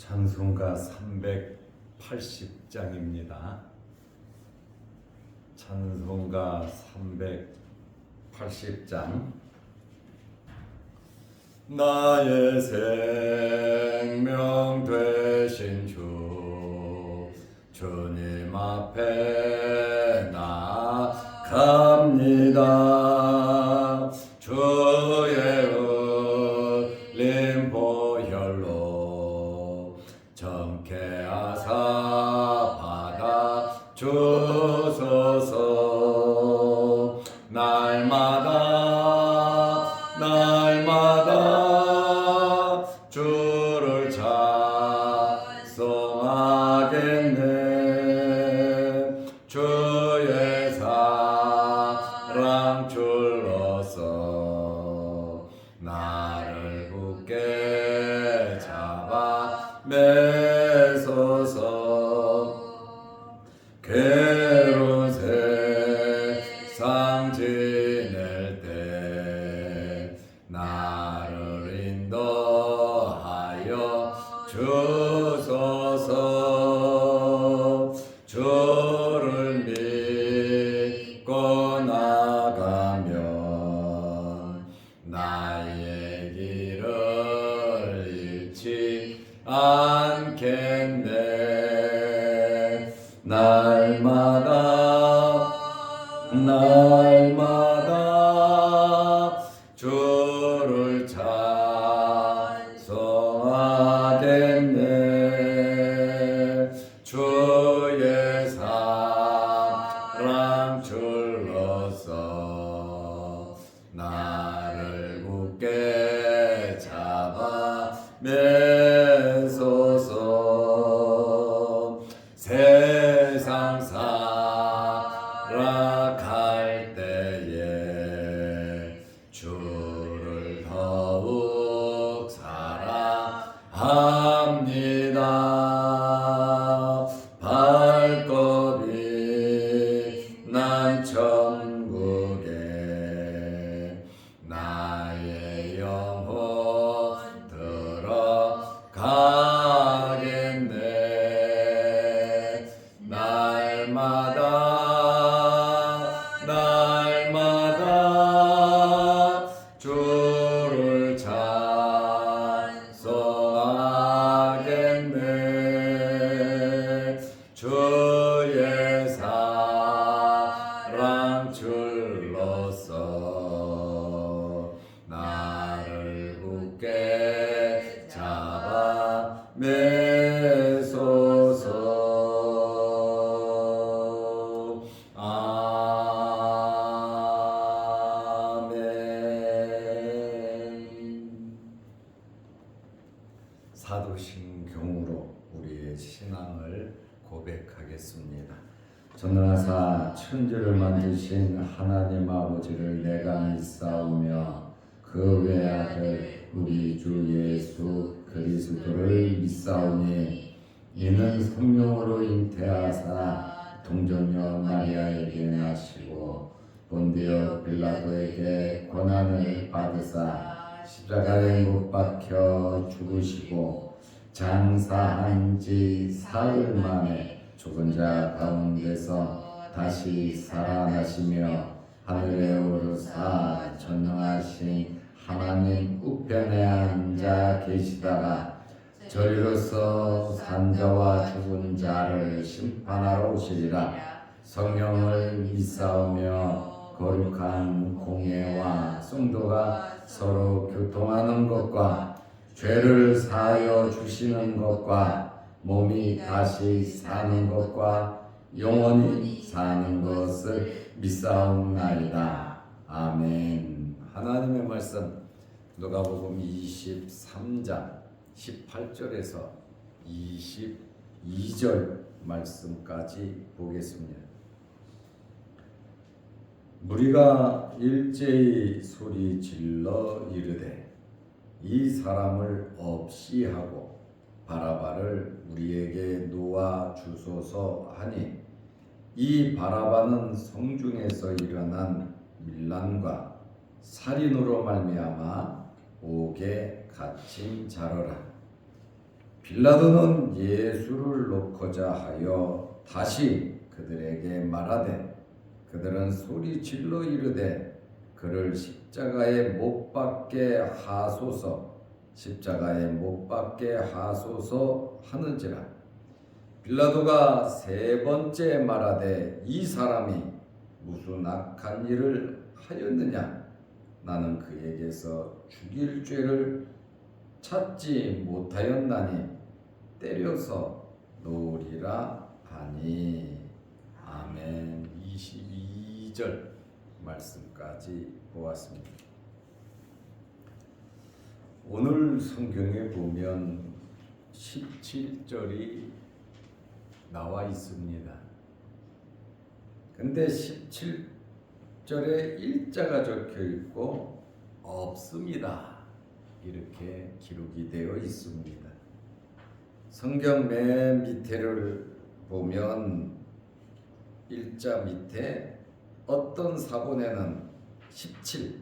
찬송가 380장입니다. 찬송가 380장. 나의 생명 되신 주님 앞에 나갑니다. 주의 흘린 보혈로 정케 하사 받아 주소서. 날마다 주를 찬송하겠네. 주의 사랑 줄로서 나를 굳게 잡아 매소서. 괴로운 세상 지낼 때 나를 인도하여 주소서. 주를 믿고 나가면 나의 길을 잃지 않겠네. 날마다 주를 찬송하겠네. 주의 사랑 줄로서 나를 굳게 잡아 매소서. 세상 살아갈 때에 주를 더욱 사랑합니다. 발걸이 난 천국에 나의 영혼 들어가겠네. 날마다 주를 찬송하겠네. 주의 사랑 줄로서 나를 굳게 잡아 매소서. 사도신경으로 우리의 신앙을 고백하겠습니다. 전능하사 천지를 만드신 하나님 아버지를 내가 믿사오며 그 외아들 우리 주 예수 그리스도를 믿사오니 이는 성령으로 잉태하사 동정녀 마리아에게 나시고 본디오 빌라도에게 고난을 받으사 십자가에 못 박혀 죽으시고 장사한 지 사흘 만에 죽은 자 가운데서 다시 살아나시며 하늘에 오르사 전능하신 하나님 우편에 앉아 계시다가 저리로서 산자와 죽은 자를 심판하러 오시리라. 성령을 믿사오며 거룩한 공예와 성도가 서로 교통하는 것과 죄를 사하여 주시는 것과 몸이 다시 사는 것과 영원히 사는 것을 믿사옵나이다. 아멘. 하나님의 말씀 누가복음 23장 18절에서 22절 말씀까지 보겠습니다. 무리가 일제히 소리 질러 이르되 이 사람을 없이 하고 바라바를 우리에게 놓아 주소서 하니 이 바라바는 성중에서 일어난 밀란과 살인으로 말미암아 옥에 갇힌 자로라. 빌라도는 예수를 놓고자 하여 다시 그들에게 말하되 그들은 소리 질러 이르되 그를 십자가에 못 박게 하소서 십자가에 못 박게 하소서 하는지라. 빌라도가 세 번째 말하되 이 사람이 무슨 악한 일을 하였느냐 나는 그에게서 죽일 죄를 찾지 못하였나니 때려서 놓으리라 하니. 아멘. 22절 말씀까지 보았습니다. 오늘 성경에 보면 17절이 나와 있습니다. 근데 17절에 일자가 적혀 있고 없습니다. 이렇게 기록이 되어 있습니다. 성경 맨 밑에를 보면 일자 밑에 어떤 사본에는 17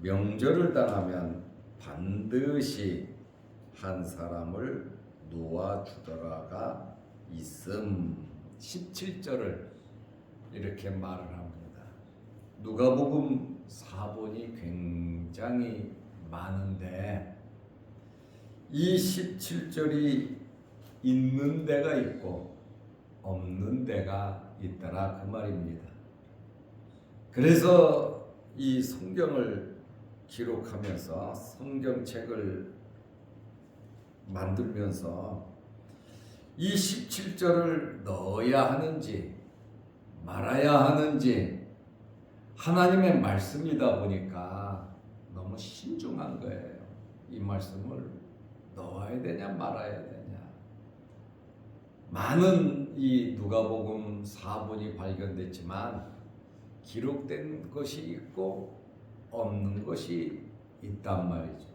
명절을 당하면 반드시 한 사람을 놓아주더라가 있음. 17절을 이렇게 말을 합니다. 누가복음 4본이 굉장히 많은데 이 17절이 있는 데가 있고 없는 데가 있더라 그 말입니다. 그래서 이 성경을 기록하면서 성경책을 만들면서 이 17절을 넣어야 하는지 말아야 하는지 하나님의 말씀이다 보니까 너무 신중한 거예요. 이 말씀을 넣어야 되냐 말아야 되냐. 많은 이 누가복음 4본이 발견됐지만 기록된 것이 있고 없는 것이 있단 말이죠.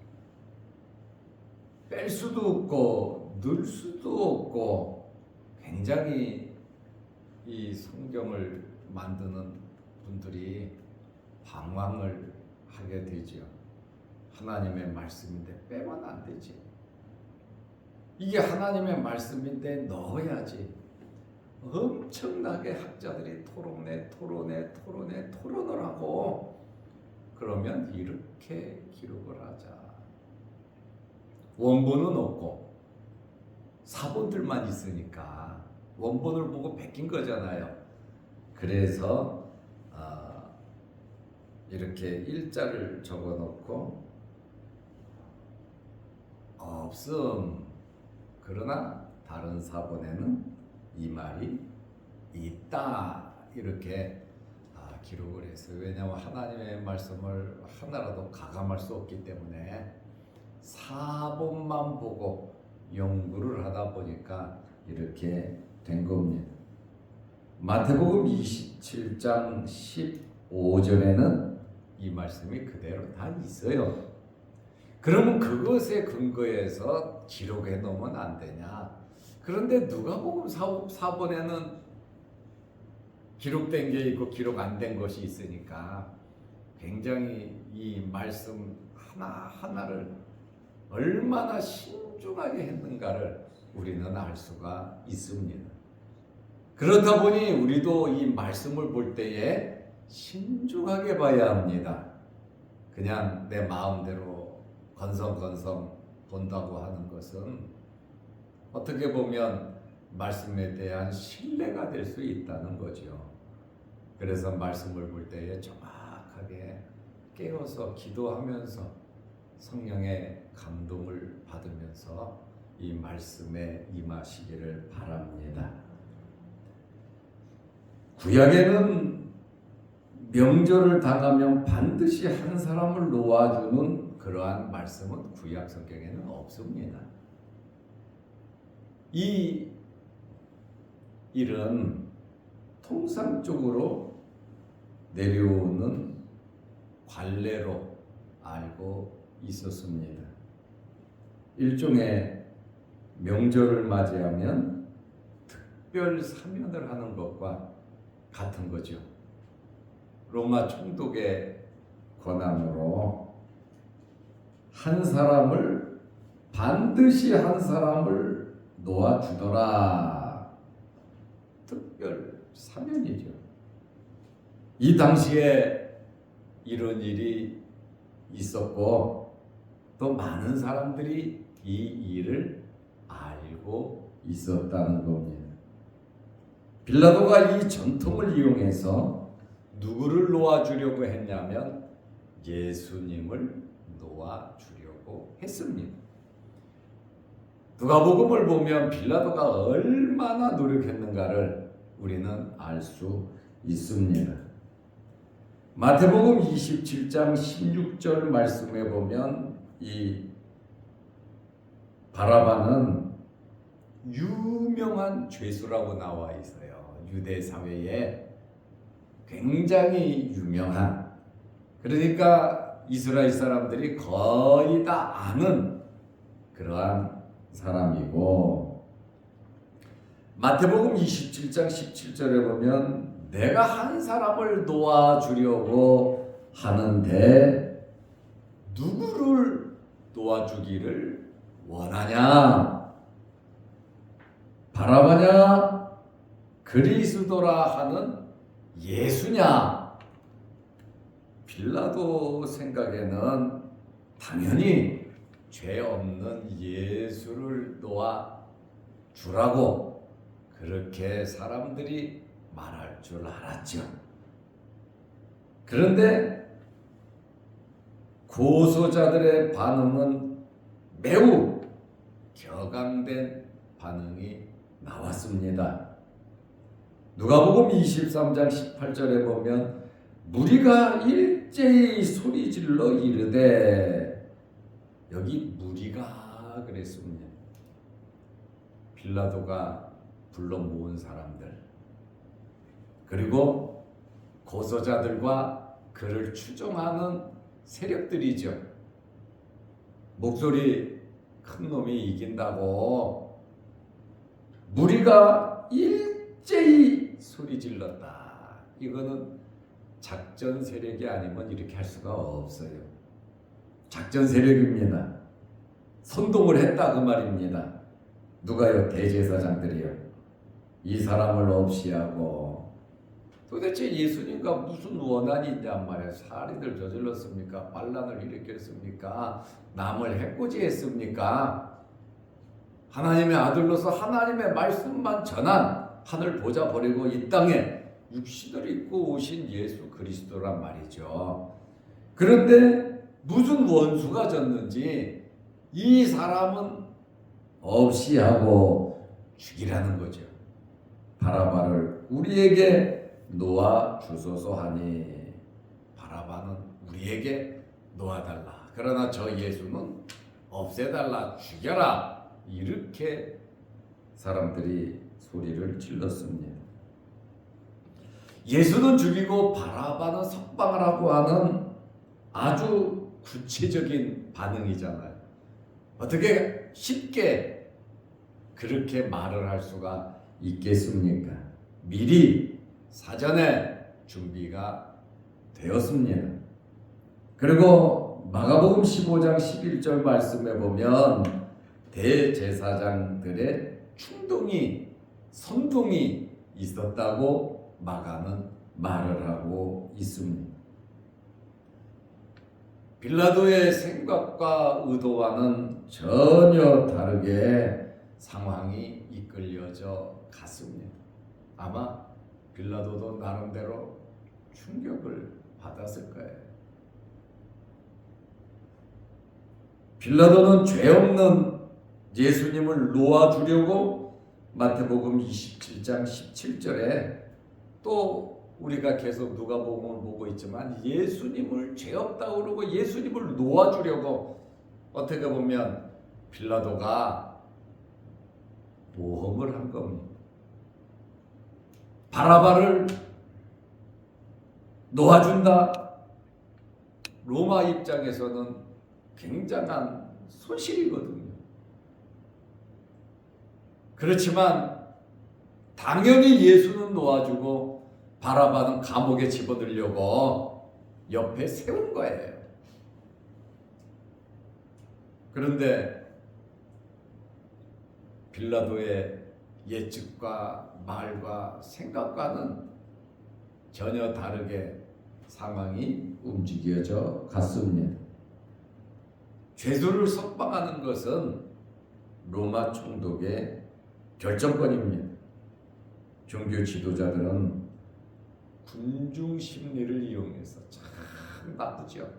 뺄 수도 없고 넣을 수도 없고 굉장히 이 성경을 만드는 분들이 방황을 하게 되죠. 하나님의 말씀인데 빼면 안 되지. 이게 하나님의 말씀인데 넣어야지. 엄청나게 학자들이 토론을 하고 그러면 이렇게 기록을 하자. 원본은 없고 사본들만 있으니까 원본을 보고 베낀 거잖아요. 그래서 이렇게 일자를 적어놓고 없음. 그러나 다른 사본에는 이 말이 있다. 이렇게 기록을 했어요. 왜냐하면 하나님의 말씀을 하나라도 가감할 수 없기 때문에 사본만 보고 연구를 하다 보니까 이렇게 된 겁니다. 마태복음 27장 15절에는 이 말씀이 그대로 다 있어요. 그러면 그것에 근거해서 기록해 놓으면 안 되냐? 그런데 누가복음 4본에는 기록된 게 있고 기록 안 된 것이 있으니까 굉장히 이 말씀 하나하나를 얼마나 신중하게 했는가를 우리는 알 수가 있습니다. 그렇다 보니 우리도 이 말씀을 볼 때에 신중하게 봐야 합니다. 그냥 내 마음대로 건성건성 본다고 하는 것은 어떻게 보면 말씀에 대한 신뢰가 될 수 있다는 거죠. 그래서 말씀을 볼 때에 정확하게 깨어서 기도하면서 성령의 감동을 받으면서 이 말씀에 임하시기를 바랍니다. 구약에는 명절을 당하면 반드시 한 사람을 놓아주는 그러한 말씀은 구약 성경에는 없습니다. 이 일은 통상적으로 내려오는 관례로 알고 있었습니다. 일종의 명절을 맞이하면 특별 사면을 하는 것과 같은 거죠. 로마 총독의 권한으로 한 사람을 반드시 한 사람을 놓아주더라. 특별 사면이죠. 이 당시에 이런 일이 있었고 또 많은 사람들이 이 일을 알고 있었다는 겁니다. 빌라도가 이 전통을 이용해서 누구를 놓아주려고 했냐면 예수님을 놓아주려고 했습니다. 누가복음을 보면 빌라도가 얼마나 노력했는가를 우리는 알 수 있습니다. 마태복음 27장 16절 말씀에 보면 이 바라바는 유명한 죄수라고 나와 있어요. 유대 사회에 굉장히 유명한, 그러니까 이스라엘 사람들이 거의 다 아는 그러한 사람이고, 마태복음 27장 17절에 보면 내가 한 사람을 놓아주려고 하는데 누구를 놓아주기를 원하냐? 바라바냐? 그리스도라 하는 예수냐? 빌라도 생각에는 당연히 죄 없는 예수를 놓아주라고 그렇게 사람들이 말할 줄 알았죠. 그런데 고소자들의 반응은 매우 격앙된 반응이 나왔습니다. 누가복음 23장 18절에 보면 무리가 일제히 소리질러 이르되, 여기 무리가 그랬습니다. 빌라도가 불러 모은 사람들, 그리고 고소자들과 그를 추종하는 세력들이죠. 목소리 큰 놈이 이긴다고 무리가 일제히 소리 질렀다. 이거는 작전 세력이 아니면 이렇게 할 수가 없어요. 작전 세력입니다. 선동을 했다 그 말입니다. 누가요? 대제사장들이요. 이 사람을 없이 하고, 도대체 예수님과 무슨 원한이 있냔 말이에요. 살인을 저질렀습니까? 반란을 일으켰습니까? 남을 해코지했습니까? 하나님의 아들로서 하나님의 말씀만 전한 하늘 보좌 버리고 이 땅에 육신을 입고 오신 예수 그리스도란 말이죠. 그런데 무슨 원수가 졌는지 이 사람은 없이 하고 죽이라는 거죠. 바라바를 우리에게 놓아 주소서 하니, 바라바는 우리에게 놓아달라. 그러나 저 예수는 없애달라, 죽여라. 이렇게 사람들이 소리를 질렀습니다. 예수는 죽이고 바라바는 석방을 하고 하는 아주 구체적인 반응이잖아요. 어떻게 쉽게 그렇게 말을 할 수가 있겠습니까? 미리 사전에 준비가 되었습니다. 그리고 마가복음 15장 11절 말씀에 보면 대제사장들의 선동이 있었다고 마가는 말을 하고 있습니다. 빌라도의 생각과 의도와는 전혀 다르게 상황이 이끌려져 갔습니다. 아마 빌라도도 나름대로 충격을 받았을 거예요. 빌라도는 죄 없는 예수님을 놓아주려고 마태복음 27장 17절에 또 우리가 계속 누가복음을 보고 있지만 예수님을 죄 없다고 그러고 예수님을 놓아주려고 어떻게 보면 빌라도가 모험을 한 겁니다. 바라바를 놓아준다. 로마 입장에서는 굉장한 손실이거든요. 그렇지만 당연히 예수는 놓아주고 바라바는 감옥에 집어넣으려고 옆에 세운 거예요. 그런데 빌라도의 예측과 말과 생각과는 전혀 다르게 상황이 움직여져 갔습니다. 죄수를 석방하는 것은 로마 총독의 결정권입니다. 종교 지도자들은 군중 심리를 이용해서 참 나쁘죠.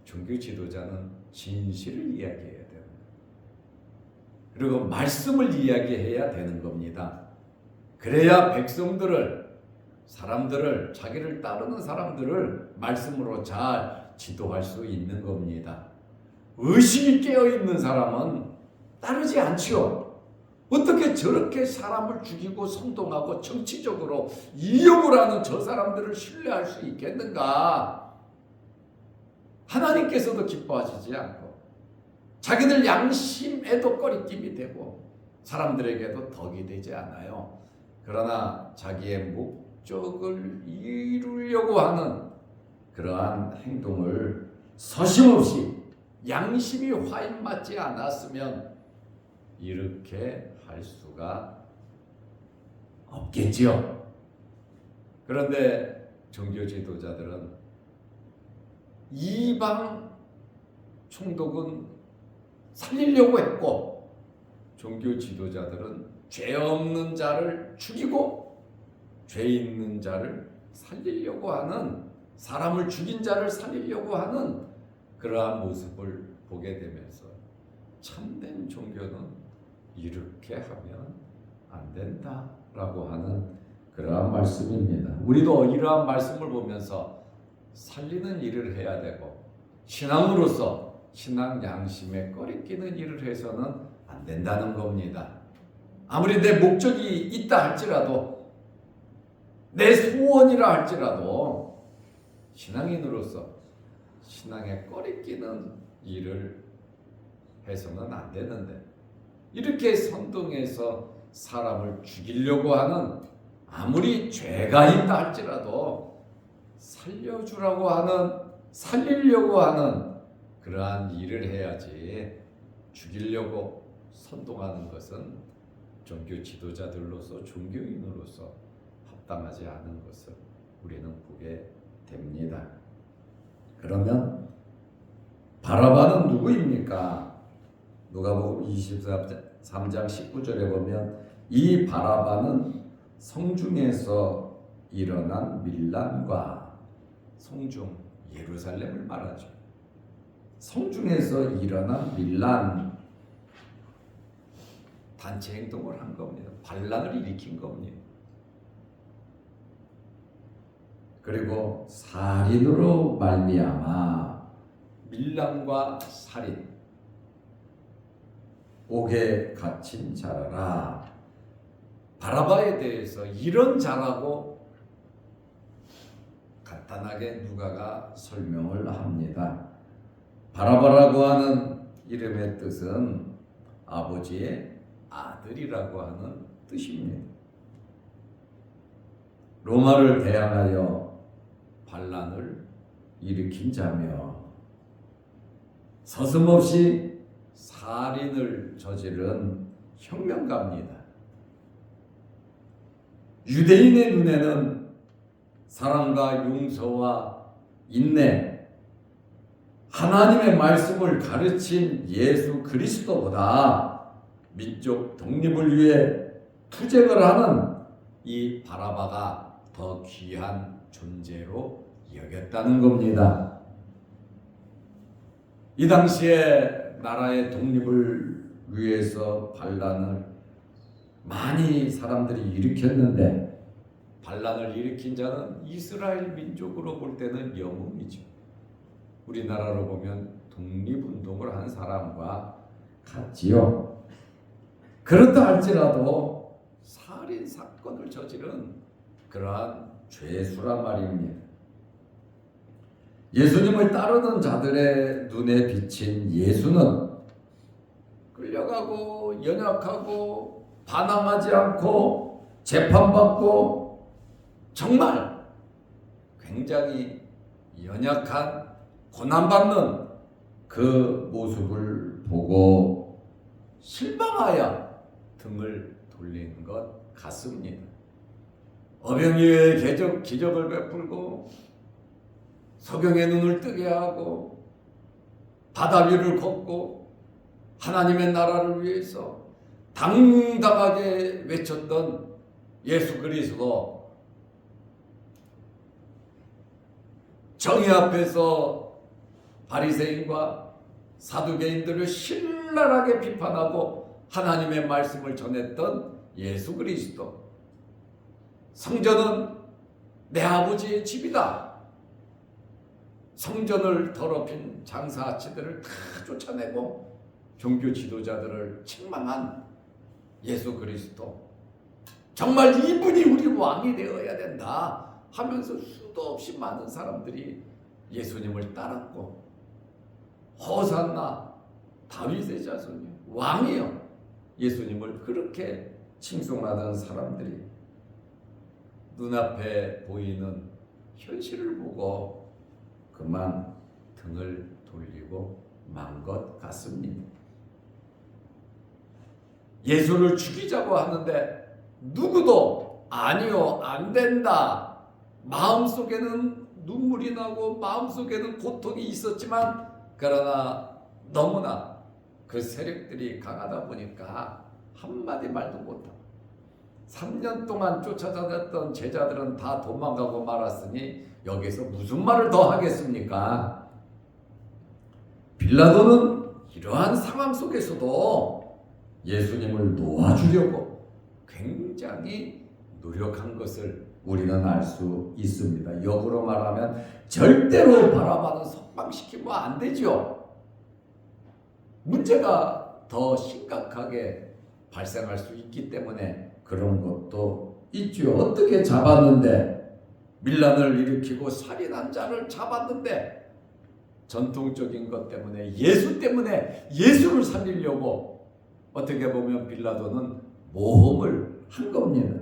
종교 지도자는 진실을 이야기해야 됩니다. 그리고 말씀을 이야기해야 되는 겁니다. 그래야 사람들을 자기를 따르는 사람들을 말씀으로 잘 지도할 수 있는 겁니다. 의식이 깨어있는 사람은 따르지 않지요. 어떻게 저렇게 사람을 죽이고 선동하고 정치적으로 이용을 하는 저 사람들을 신뢰할 수 있겠는가? 하나님께서도 기뻐하시지 않고 자기들 양심에도 꺼리낌이 되고 사람들에게도 덕이 되지 않아요. 그러나 자기의 목적을 이루려고 하는 그러한 행동을 서심없이 양심이 화인 맞지 않았으면 이렇게 할 수가 없겠지요. 그런데 종교 지도자들은 이방 총독은 살리려고 했고 종교 지도자들은 죄 없는 자를 죽이고 죄 있는 자를 살리려고 하는, 사람을 죽인 자를 살리려고 하는 그러한 모습을 보게 되면서 참된 종교는 이렇게 하면 안 된다라고 하는 그러한 말씀입니다. 우리도 이러한 말씀을 보면서 살리는 일을 해야 되고 신앙으로서 신앙 양심에 꺼리끼는 일을 해서는 안 된다는 겁니다. 아무리 내 목적이 있다 할지라도, 내 소원이라 할지라도 신앙인으로서 신앙에 꺼리끼는 일을 해서는 안 되는데, 이렇게 선동해서 사람을 죽이려고 하는, 아무리 죄가 있다 할지라도 살려주라고 하는, 살리려고 하는 그러한 일을 해야지, 죽이려고 선동하는 것은 종교 지도자들로서, 종교인으로서 합당하지 않은 것을 우리는 보게 됩니다. 그러면 바라바는 누구입니까? 누가복음 23장 19절에 보면 이 바라바는 성중에서 일어난 밀란과, 성중 예루살렘을 말하죠. 성중에서 일어난 밀란, 단체 행동을 한 겁니다. 반란을 일으킨 겁니다. 그리고 살인으로 말미암아, 밀란과 살인, 옥에 갇힌 자라. 바라바에 대해서 이런 자라고 간단하게 누가가 설명을 합니다. 바라바라고 하는 이름의 뜻은 아버지의 아들이라고 하는 뜻입니다. 로마를 대항하여 반란을 일으킨 자며 서슴없이 살인을 저지른 혁명가입니다. 유대인의 눈에는 사랑과 용서와 인내, 하나님의 말씀을 가르친 예수 그리스도보다 민족 독립을 위해 투쟁을 하는 이 바라바가 더 귀한 존재로 여겼다는 겁니다. 이 당시에 나라의 독립을 위해서 반란을 많이 사람들이 일으켰는데, 반란을 일으킨 자는 이스라엘 민족으로 볼 때는 영웅이죠. 우리나라로 보면 독립운동을 한 사람과 같지요. 그렇다 할지라도 살인 사건을 저지른 그러한 죄수란 말입니다. 예수님을 따르는 자들의 눈에 비친 예수는 끌려가고 연약하고 반항하지 않고 재판받고 정말 굉장히 연약한, 고난받는 그 모습을 보고 실망하여 등을 돌린 것 같습니다. 어병이의 기적을 베풀고 소경의 눈을 뜨게 하고 바다 위를 걷고 하나님의 나라를 위해서 당당하게 외쳤던 예수 그리스도, 정의 앞에서 바리새인과 사두개인들을 신랄하게 비판하고 하나님의 말씀을 전했던 예수 그리스도, 성전은 내 아버지의 집이다. 성전을 더럽힌 장사치들을 다 쫓아내고 종교 지도자들을 책망한 예수 그리스도, 정말 이분이 우리 왕이 되어야 된다 하면서 수도 없이 많은 사람들이 예수님을 따랐고, 호산나 다윗의 자손이 왕이요, 예수님을 그렇게 칭송하던 사람들이 눈앞에 보이는 현실을 보고 그만 등을 돌리고 만 것 같습니다. 예수를 죽이자고 하는데 누구도 아니요, 안 된다. 마음속에는 눈물이 나고 마음속에는 고통이 있었지만, 그러나 너무나 그 세력들이 강하다 보니까 한마디 말도 못하고 3년 동안 쫓아다녔던 제자들은 다 도망가고 말았으니 여기서 무슨 말을 더 하겠습니까? 빌라도는 이러한 상황 속에서도 예수님을 놓아주려고 굉장히 노력한 것을 우리는 알 수 있습니다. 역으로 말하면 절대로 바라바는 석방시키면 안 되죠. 문제가 더 심각하게 발생할 수 있기 때문에 그런 것도 있죠. 어떻게 잡았는데, 밀란을 일으키고 살인한 자를 잡았는데, 전통적인 것 때문에, 예수 때문에 예수를 살리려고 어떻게 보면 빌라도는 모험을 한 겁니다.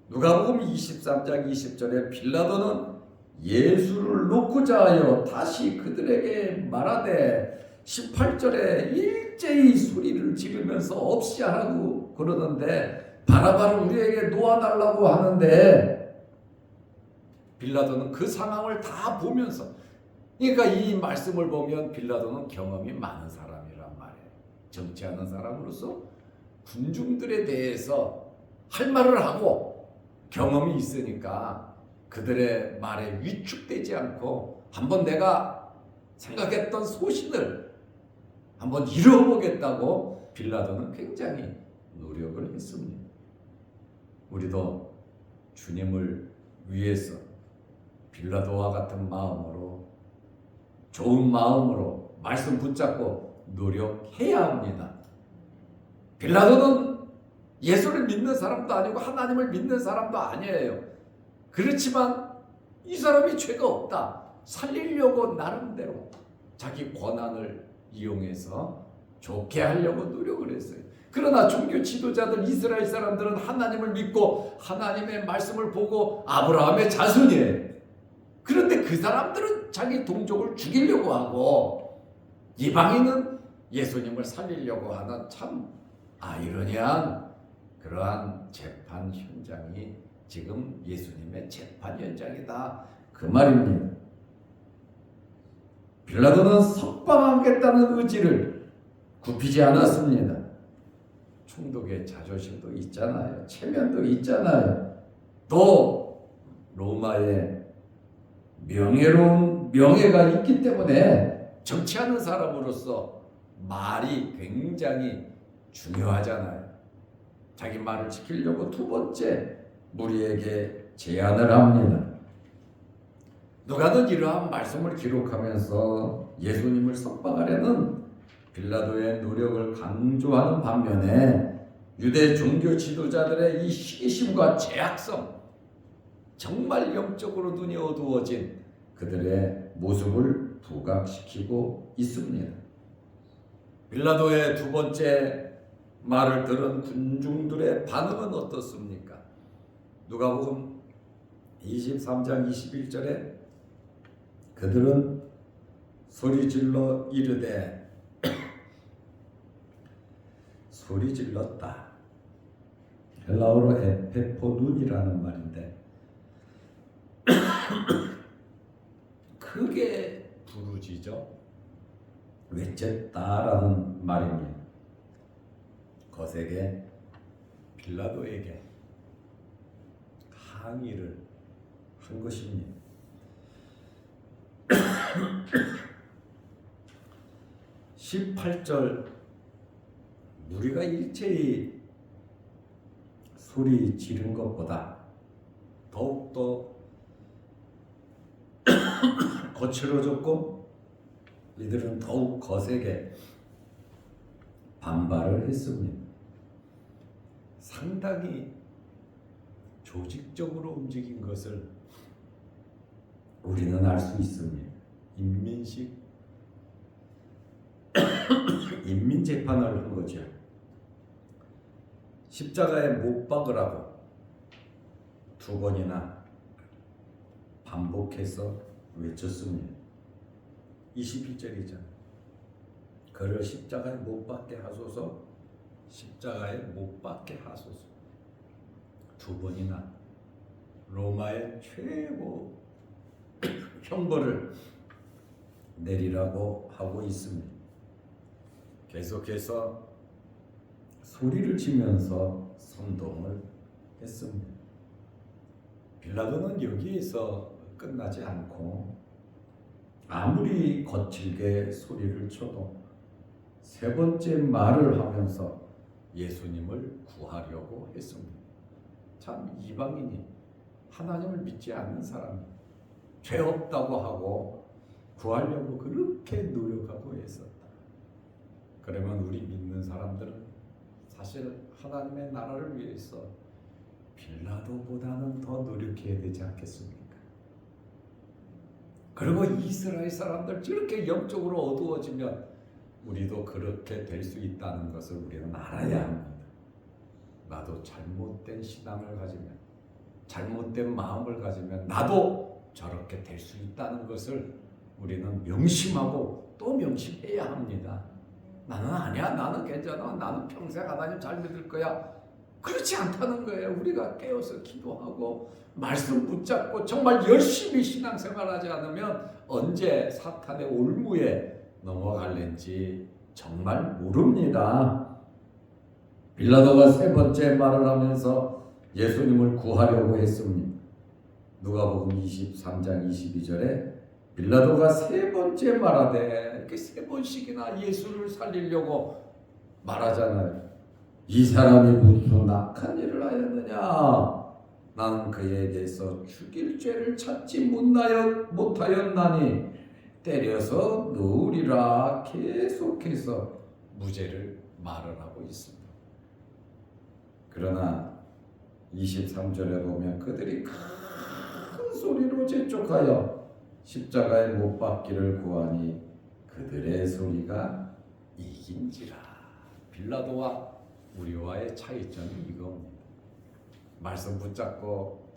누가복음 23장 20절에 빌라도는 예수를 놓고자 하여 다시 그들에게 말하되, 18절에 일제히 소리를 지르면서 없이 하라고 그러는데 바라바를 우리에게 놓아달라고 하는데, 빌라도는 그 상황을 다 보면서, 그러니까 이 말씀을 보면 빌라도는 경험이 많은 사람이란 말이에요. 정치하는 사람으로서 군중들에 대해서 할 말을 하고 경험이 있으니까 그들의 말에 위축되지 않고 한번 내가 생각했던 소신을 한번 이루어보겠다고 빌라도는 굉장히 노력을 했습니다. 우리도 주님을 위해서 빌라도와 같은 마음으로, 좋은 마음으로 말씀 붙잡고 노력해야 합니다. 빌라도는 예수를 믿는 사람도 아니고 하나님을 믿는 사람도 아니에요. 그렇지만 이 사람이 죄가 없다, 살리려고 나름대로 자기 권한을 이용해서 좋게 하려고 노력을 했어요. 그러나 종교 지도자들, 이스라엘 사람들은 하나님을 믿고 하나님의 말씀을 보고 아브라함의 자손이에요. 그런데 그 사람들은 자기 동족을 죽이려고 하고, 이방인은 예수님을 살리려고 하는 참 아이러니한 그러한 재판 현장이 지금 예수님의 재판 현장이다, 그 말입니다. 빌라도는 석방하겠다는 의지를 굽히지 않았습니다. 총독의 자존심도 있잖아요. 체면도 있잖아요. 또 로마의 명예로운 명예가 있기 때문에 정치하는 사람으로서 말이 굉장히 중요하잖아요. 자기 말을 지키려고 두 번째 무리에게 제안을 합니다. 누가는 이러한 말씀을 기록하면서 예수님을 석방하려는 빌라도의 노력을 강조하는 반면에 유대 종교 지도자들의 이 시기심과 죄악성, 정말 영적으로 눈이 어두워진 그들의 모습을 부각시키고 있습니다. 빌라도의 두 번째 말을 들은 군중들의 반응은 어떻습니까? 누가복음 23장 21절에 그들은 소리질러 이르되 소리 질렀다. 헬라어로 에페포눈이라는 말인데 크게 부르짖어 외쳤다라는 말입니다. 거세게 빌라도에게 항의를 한 것입니다. 18절 우리가 일체히 소리 지른 것보다 더욱더 거칠어졌고 이들은 더욱 거세게 반발을 했습니다. 상당히 조직적으로 움직인 것을 우리는 알 수 있습니다. 인민재판을 한 거죠. 십자가에 못 박으라고 2번이나 반복해서 외쳤습니다. 21절이잖아요. 그를 십자가에 못 박게 하소서, 십자가에 못 박게 하소서. 2번이나 로마의 최고 형벌을 내리라고 하고 있습니다. 계속해서 소리를 치면서 선동을 했습니다. 빌라도는 여기에서 끝나지 않고 아무리 거칠게 소리를 쳐도 3번째 말을 하면서 예수님을 구하려고 했습니다. 참 이방인이 하나님을 믿지 않는 사람이 죄 없다고 하고 구하려고 그렇게 노력하고 했었다. 그러면 우리 믿는 사람들은 사실 하나님의 나라를 위해서 빌라도보다는 더 노력해야 되지 않겠습니까? 그리고 이스라엘 사람들 저렇게 영적으로 어두워지면 우리도 그렇게 될 수 있다는 것을 우리는 알아야 합니다. 나도 잘못된 신앙을 가지면, 잘못된 마음을 가지면 나도 저렇게 될 수 있다는 것을 우리는 명심하고 또 명심해야 합니다. 나는 아니야, 나는 괜찮아, 나는 평생 하나님 잘 믿을 거야. 그렇지 않다는 거예요. 우리가 깨어서 기도하고 말씀 붙잡고 정말 열심히 신앙생활하지 않으면 언제 사탄의 올무에 넘어갈는지 정말 모릅니다. 빌라도가 3번째 말을 하면서 예수님을 구하려고 했습니다. 누가복음 23장 22절에 빌라도가 3번째 말하되 이렇게 3번씩이나 예수를 살리려고 말하잖아요. 이 사람이 무슨 악한 일을 하였느냐? 나는 그에 대해서 죽일 죄를 찾지 못하였나니 때려서 놓으리라. 계속해서 무죄를 말을 하고 있습니다. 그러나 23절에 보면 그들이 큰 소리로 재촉하여 십자가에 못 박기를 구하니 그들의 소리가 이긴지라. 빌라도와 우리와의 차이점이 이겁니다. 말씀 붙잡고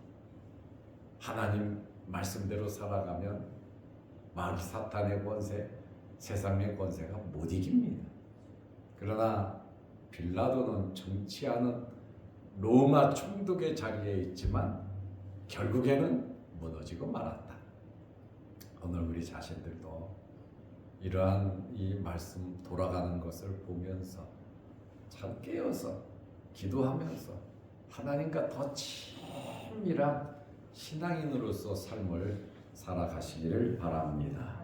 하나님 말씀대로 살아가면 마귀 사탄의 권세, 세상의 권세가 못 이깁니다. 그러나 빌라도는 정치하는 로마 총독의 자리에 있지만 결국에는 무너지고 말았다. 오늘 우리 자신들도 이러한 이 말씀 돌아가는 것을 보면서 참 깨어서 기도하면서 하나님과 더 친밀한 신앙인으로서 삶을 살아가시기를 바랍니다.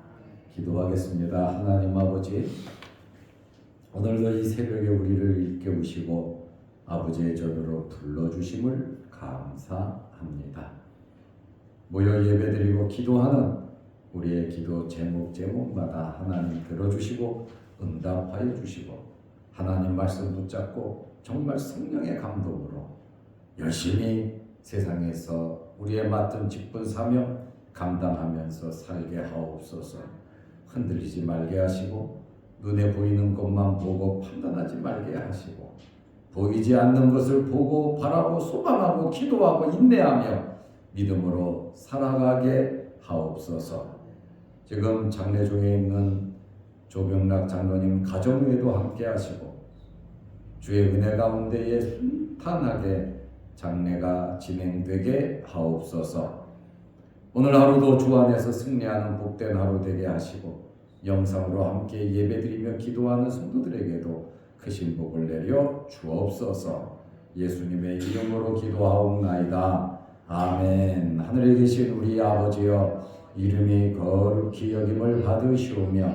기도하겠습니다. 하나님 아버지, 오늘도 이 새벽에 우리를 일깨우시고 아버지의 전으로 불러주심을 감사합니다. 모여 예배드리고 기도하는 우리의 기도 제목마다 하나님 들어주시고 응답하여 주시고 하나님 말씀 붙잡고 정말 성령의 감동으로 열심히 세상에서 우리의 맡은 직분 사명 감당하면서 살게 하옵소서. 흔들리지 말게 하시고 눈에 보이는 것만 보고 판단하지 말게 하시고 보이지 않는 것을 보고 바라고 소망하고 기도하고 인내하며 믿음으로 살아가게 하옵소서. 지금 장례 중에 있는 조병락 장로님 가정 외에도 함께 하시고 주의 은혜 가운데에 순탄하게 장례가 진행되게 하옵소서. 오늘 하루도 주 안에서 승리하는 복된 하루 되게 하시고 영상으로 함께 예배드리며 기도하는 성도들에게도 크신 복을 내려 주옵소서. 예수님의 이름으로 기도하옵나이다. 아멘. 하늘에 계신 우리 아버지여, 이름이 거룩히 여김을 받으시오며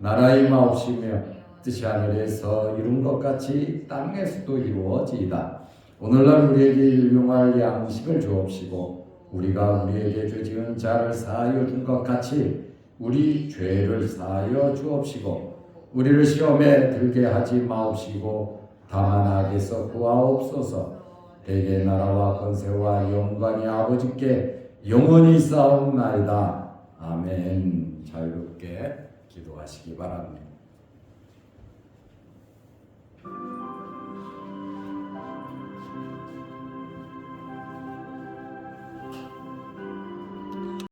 나라의 마옵시며 뜻이 하늘에서 이룬 것 같이 땅에서도 이루어지이다. 오늘날 우리에게 일용할 양식을 주옵시고 우리가 우리에게 죄 지은 자를 사하여 준 것 같이 우리 죄를 사하여 주옵시고 우리를 시험에 들게 하지 마옵시고 다만 악에서 구하옵소서. 대개 나라와 권세와 영광이 아버지께 영원히 있사옵나이다. 아멘. 자유롭게 기도하시기 바랍니다.